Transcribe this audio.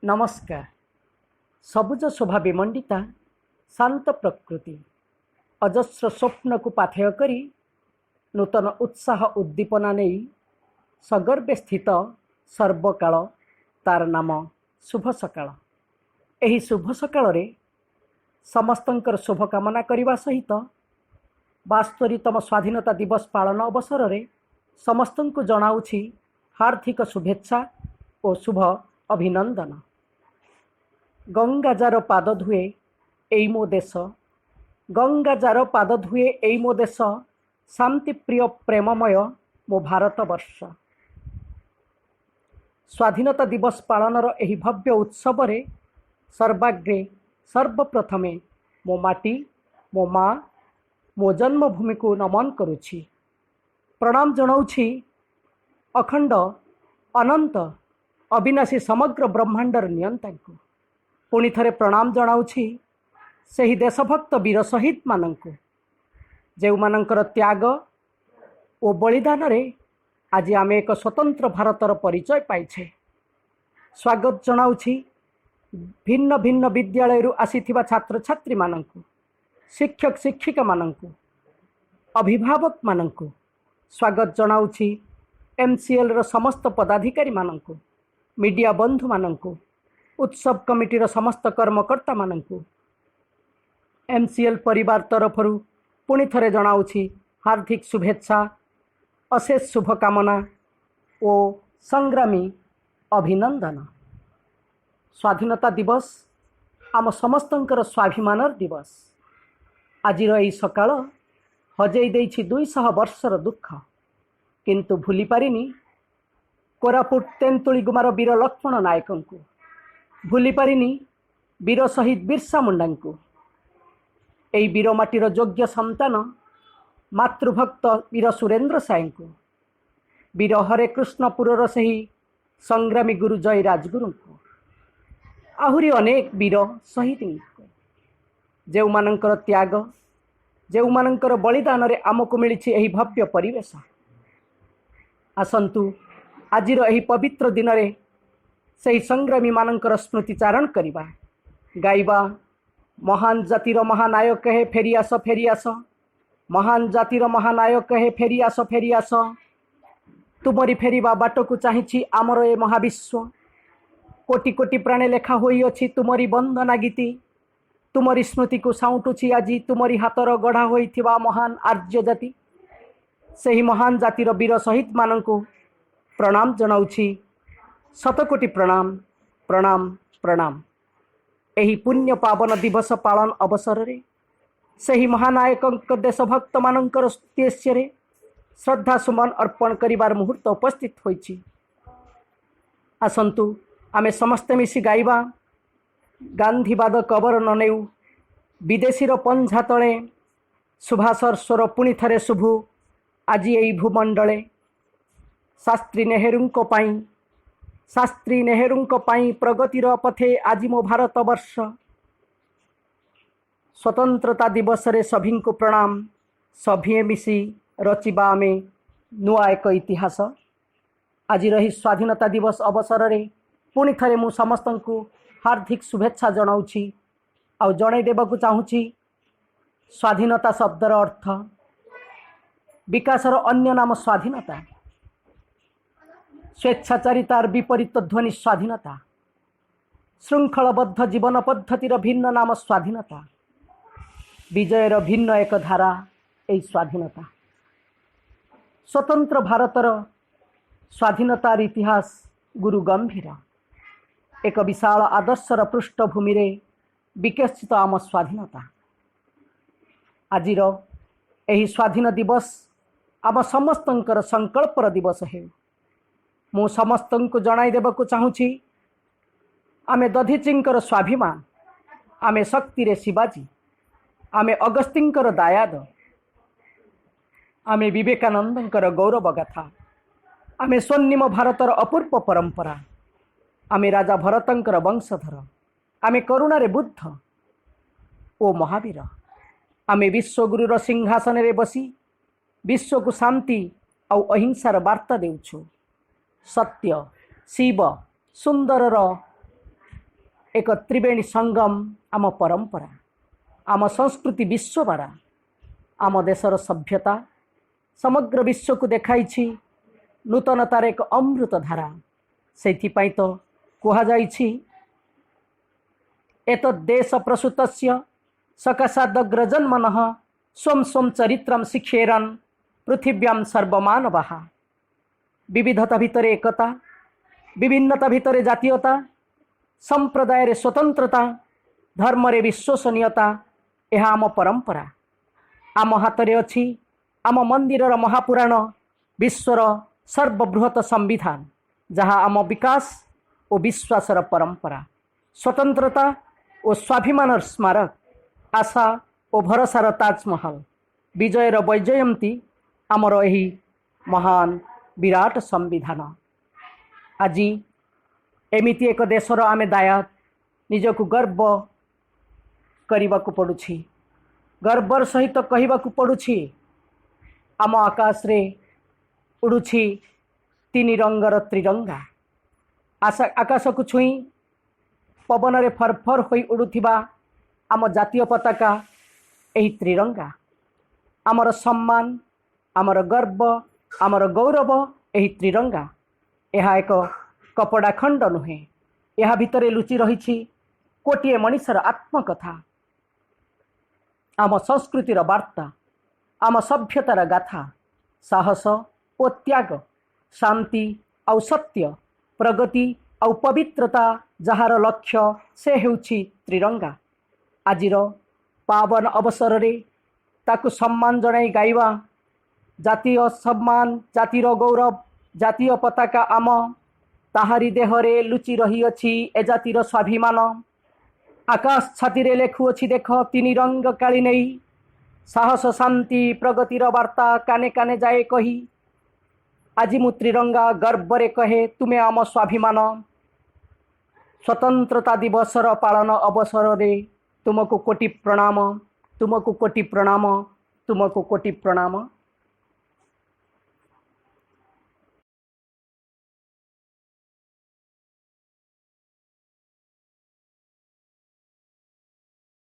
नमस्कार। सबुज शोभा विमंडिता शांत प्रकृति अजस्र स्वप्न को पाथेय करी नूतन उत्साह उद्दीपना नहीं सगर्भे स्थित सर्वकाल तार नाम शुभ सकाळ। एही शुभ सकाळ रे समस्तंकर शुभकामना करने सहित 72तम स्वाधीनता दिवस पालन अवसर रे समस्तन को जनाऊछि हार्दिक शुभेच्छा और शुभ अभिनंदन। गंगा जार पाद धुए एई मो देश, गंगा जार पाद धुए एई मो देश, शांति प्रिय प्रेममय मो भारत वर्ष। स्वाधीनता दिवस पालनर एही भव्य उत्सव रे सर्वाग्रे सर्वप्रथमे मो माटी मो माँ मो जन्मभूमि को नमन करुछि, प्रणाम जनाऊछि अखंड अनंत अविनाशी समग्र ब्रह्मांडर नियंता को। पुणी थरे प्रणाम जनाऊछि सही देशभक्त वीर शहीद मानंकु जेउ मानंकर त्याग ओ बलिदान रे आज आमे एक स्वतंत्र भारतर परिचय पाइछे। स्वागत जनाऊछि भिन्न भिन्न विद्यालय रु आसीथिबा छात्र छात्री मानंकु, शिक्षक शिक्षिका मानंकु, अभिभावक मानंकु। स्वागत जनाऊछि एमसीएल रो समस्त पदाधिकारी मानंकु, मीडिया बंधु मानंकु, उत्सव कमिटीर समस्त कर्मकर्ता मानंकु। एमसीएल परिवार तरफरु पुणी थरे जनाऊछि हार्दिक शुभेच्छा, अशेष शुभकामना ओ संग्रामी अभिनंदन। स्वाधीनता दिवस आम समस्तंकर स्वाभिमानर दिवस। आजिर एई सकाळ हजेई देइछि 200 वर्षर दुख, किंतु भूली पारिनी कोरापुट तेंतुली गुमार वीर लक्ष्मण नायकंकु, भूली पारिनी वीर शहीद बिरसा मुंडांकु। एई वीर माटीर योग्य संतान मातृभक्त वीर सुरेंद्र सायंकु, वीर हरे कृष्णपुरर सही संग्रामी गुरु जय राजगुरुंकु, आहुरी अनेक वीर शहीद जेउ मानंकर त्याग जेउ मानंकर बलिदान रे आमको मिलिछि एही भव्य परिवेश। आसंतु आजिर एही पवित्र दिन रे सही संग्रामी मानंकर स्मृतिचारण करिबा, गाइबा महान जातिर महानायक हे फेरी आस फेरी आस, महान जातिर महानायक हे फेरी आस फेरी आस, तुमरी फेरिबा बाट को चाहिछि आमर ए महाविश्व। कोटि कोटि प्राणे लेखा होई अछि तुमरी वंदना गीति, तुमरी स्मृति को साउंटुछि आजी तुमरी हातर गढ़ा होइथिबा महान आर्य जाति। सही महान जातिर वीर शहीद मानंकु प्रणाम जनाऊछि, शतकोटि प्रणाम प्रणाम प्रणाम। एही पुण्य पावन दिवस पालन अवसर रे सही महानायक देशभक्त मानंकर उद्देश्य रे श्रद्धा सुमन अर्पण करिबार मुहूर्त उपस्थित होइछि। आसंतु आमे समस्ते मिसी गाइबा गांधीवाद कबर न नेउ, विदेशीर पंझा तले सुभाषर स्वर पुणी थरे शुभु आजी एई भूमंडले। शास्त्री नेहरूंको पाई प्रगतिर पथे आज मो भारत वर्ष। स्वतंत्रता दिवस रे सभी को प्रणाम, सभी मिसी रचिबा आमे नुआ एक इतिहास। आज रही स्वाधीनता दिवस अवसर रे पुणी थरे मु समस्तन को हार्दिक शुभेच्छा जनाऊछि आ जणाई देबाकू चाहूछि स्वाधीनता शब्दर अर्थ विकासर अन्य नाम स्वाधीनता, स्वेच्छाचारितार विपरीत ध्वनि स्वाधीनता, श्रृंखलबद्ध जीवन पद्धतिर भिन्न नाम स्वाधीनता, विजयर भिन्न एक धारा एई स्वाधीनता। स्वतंत्र भारतर स्वाधीनतार इतिहास गुरु गंभीर एक विशाल आदर्शर पृष्ठभूमि रे विकसित आम स्वाधीनता। आजिर एही स्वाधीन दिवस आम समस्तंकर संकल्पर दिवस है। मु समस्तन को जणाई देबाकू चाहूछि आमे दधिचिंकर स्वाभिमान, आमे शक्ति रे शिवाजी, आमे अगस्तिंकर दायाद, आमे विवेकानंदंकर गौरव गाथा, आमे स्वर्णिम भारतर अपूर्व परंपरा, आमे राजा भरतंकर वंशधर, आमे करुणारे बुद्ध ओ महावीर, आमे विश्वगुरुर सिंहासन रे बसी विश्व को शांति और अहिंसार वार्ता देउछु। सत्य शिव सुंदर एक त्रिवेणी संगम आम परंपरा आम संस्कृति विश्वबारा आम देशर सभ्यता समग्र विश्व को देखाई नूतनतार एक अमृत धारा से तो कहुई एतद्देश प्रसूतस्य सकाशादग्रजन्मनः स्वं स्वं चरित्रं शिक्षेरन् पृथिव्यां सर्वमानवाः विविधता भितर एकता विभिन्नता भितर जातीयता संप्रदाय रे स्वतंत्रता धर्म रे विश्वसनीयता यह आम परंपरा आम हाथ रे अछि आम मंदिर महापुराण विश्वर सर्वबृहत संविधान जहाँ आम विकास और विश्वासर परंपरा स्वतंत्रता और स्वाभिमान स्मारक आशा और भरोसार ताजमहल विजयर वैजयंती आमर यही महान विराट संविधान आज एमिति एक देशर आमे दायत निजक गर्व करने को पड़ुछि गर्वर सहित कहवाक पड़ुछि आम आकाश रे उड़ुछि तीन रंगर त्रिरंगा आकाश को छुई पवन रे फरफर होई उड़ुथिबा आम जातीय पताका एही त्रिरंगा आमर सम्मान आमर गर्व आमर गौरव एही त्रिरंगा यह एक कपड़ा खंड नुहे यह भितर लुचि रही कोटिए मनीषर आत्मकथा आम संस्कृतिर वार्ता आम सभ्यतार गाथा साहस और त्याग शांति आउ सत्य प्रगति आउ पवित्रता जार लक्ष्य से हेउछि त्रिरंगा आजिर पावन अवसर रे ताकु सम्मान जनाई गाइबा जातीय सम्मान जातिर गौरव जातीय पताका आम ताहारी देहरे लुचि रही अछि ए जातिर स्वाभिमान आकाश छाती रे लेखुअछि देख तीन रंग काली नहीं साहस शांति प्रगतिर वार्ता काने काने जाए कही आज मु त्रिरंगा गर्वरे कहे तुमे आम स्वाभिमान स्वतंत्रता दिवसर पालन अवसर रे तुमको कोटि प्रणाम तुमको कोटि प्रणाम तुमको कोटि प्रणाम।